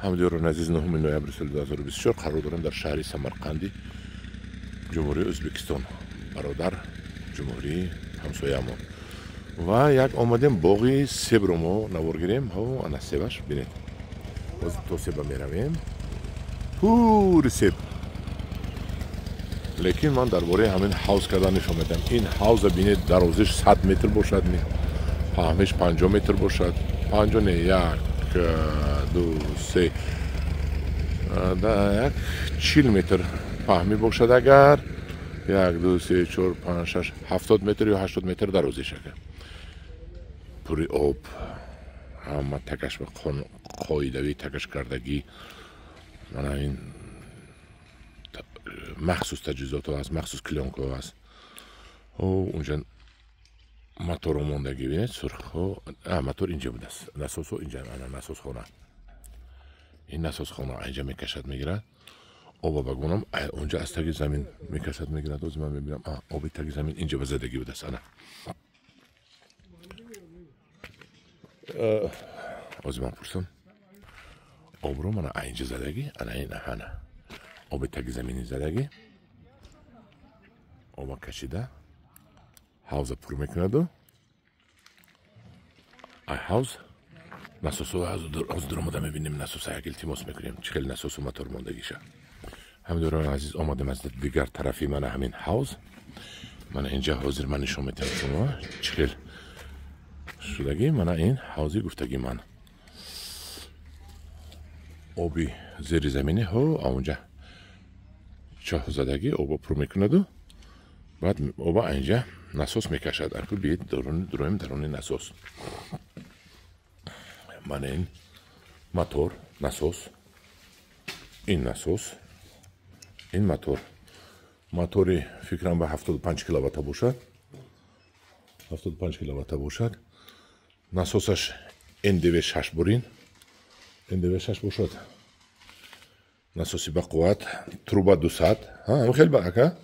ҳамдиёрон азиз 9 ноябри соли 2024 қарор дорем дар шаҳри Самарқанди ҷумҳурии Ӯзбекистон бародар ҷумҳурии ҳамсоямон ва як омадем боғи себро мо навор гирем. Ана себаш бинед. Ҳозир то себа меравем. Пури себ. Лекин ман дар бораи ҳамин ҳавз кардан нишон медам. Ин ҳавза бинед дарозиш 100 метр бошад, паҳмиш 50 метр бошад. 50 не 1 2 3 як 40 метр паҳмӣ бошад. Агар 1 2 3 4 5 6 70 метр ё 80 метр дарозиш агар пури об ҳама такаш ва қоидави такаш кардагӣ мана ин махсус таҷҳизотҳо аст, махсус клёнкаҳо аст. Унҷа моторо мондагӣ бинед сурхҳо. Мотор инҷа будааст. Насосҳо инҷа, ана насосхона. Ин насосхона инҷа мекашад мегирад. Оба вагонам унҷа аз таги замин мекашад мегирад. Озӣ ман мебинам оби таги замин инҷа ба задагӣ будааст. Ана озӣ ман пурсам обро мана инҷа задагӣ. Ана ин ана оби таги замини задагӣ оба кашида ҳавза пур мекунаду ай ҳавз насосо ҳозир омада мебинем. Насоса як илтимос мекунем чӣ хел насосу мотор мондагиша. ҳамдиёрони азиз омадем аз дигар тарафи мана ҳамин ҳавз. Мана инҷа ҳозир ман нишон метавам шумо чӣ хел шудагӣ. Мана ин ҳавзи гуфтагӣ ман оби зери заминӣ аунҷа чоҳ задагӣ оба пур мекунаду баъд оба инҷа насос мекашад. Арку биед дуроем дарони насос. Мана ин мотор насос, ин насос, ин мотор. Мотори фикрам ба 75 киловатта бошад. 75 киловатта бошад. Насосаш NDV6 бурин. NDV6 бошад. Насоси ба қувват труба 200. Ҳам хел ба ака.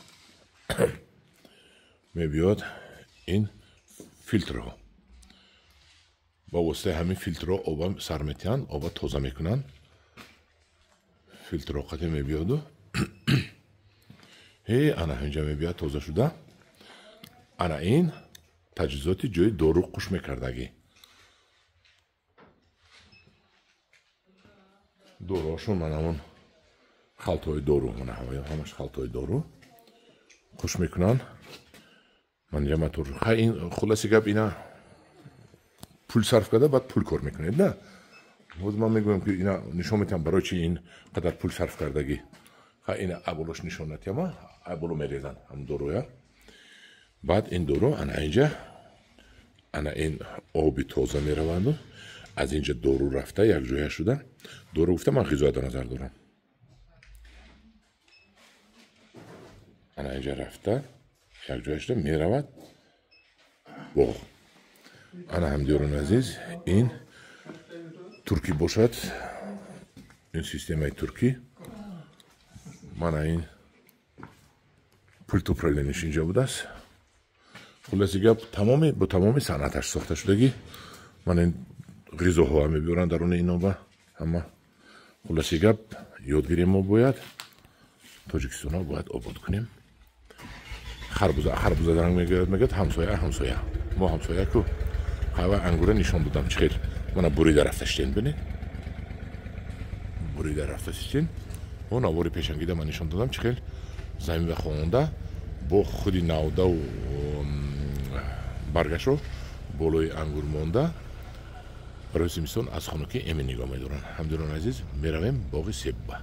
мебиёд ин филтрҳо ба воситаи ҳамин филтрҳо оба сар метиҳанд, оба тоза мекунанд. Филтрҳо қате мебиёду ана инҷа мебиёд тоза шуда. Ана ин таҷҳизоти ҷои дору қуш мекардагӣ. доруҳошон мана он халтҳои дору мана ҳамаш халтҳои дору қуш мекунанд. Ман инҷа мотор ин хулоси гап ина пул сарф карда баъд пул кор мекунед на. ҳозир ман мегӯям ки ина нишон метиҳам барои чи ин қадар пул сарф кардагӣ. Ина аввалош нишон натиҳама аввало мерезанд ҳам доруя. баъд ин дору ана инҷа ана ин оби тоза мераванду аз инҷа дору рафта якҷоя шуда. Дору гуфта ман ғизоят дар назар дорам. ана инҷа рафта якҷоя шуда меравад боғ. ана ҳамдиёрони азиз ин туркӣ бошад. ин системаи туркӣ. мана ин пульт управленияш инҷа будааст. хулоси гап бо тамоми санъаташ сохта шудагӣ. мана ин ғизоҳо ҳам мебиёранд даруни ин оба ҳама. хулоси гап ёдгирӣ мо бояд тоҷикистонро бояд обод кунем. харбуза ранг мегӯяд ҳамсоя. мо ҳамсоя ку ҳава ангура нишон додам чӣ хел. мана бурида рафташтен бинед. бурида рафташтен навори пешангида ман нишон додам чӣ хел заминва хонда бо худи навдаву баргашро болои ангур монда барои зимистон аз хонукӣ эми нигоҳ медоранд. ҳамдиёрони азиз меравем боғи себба.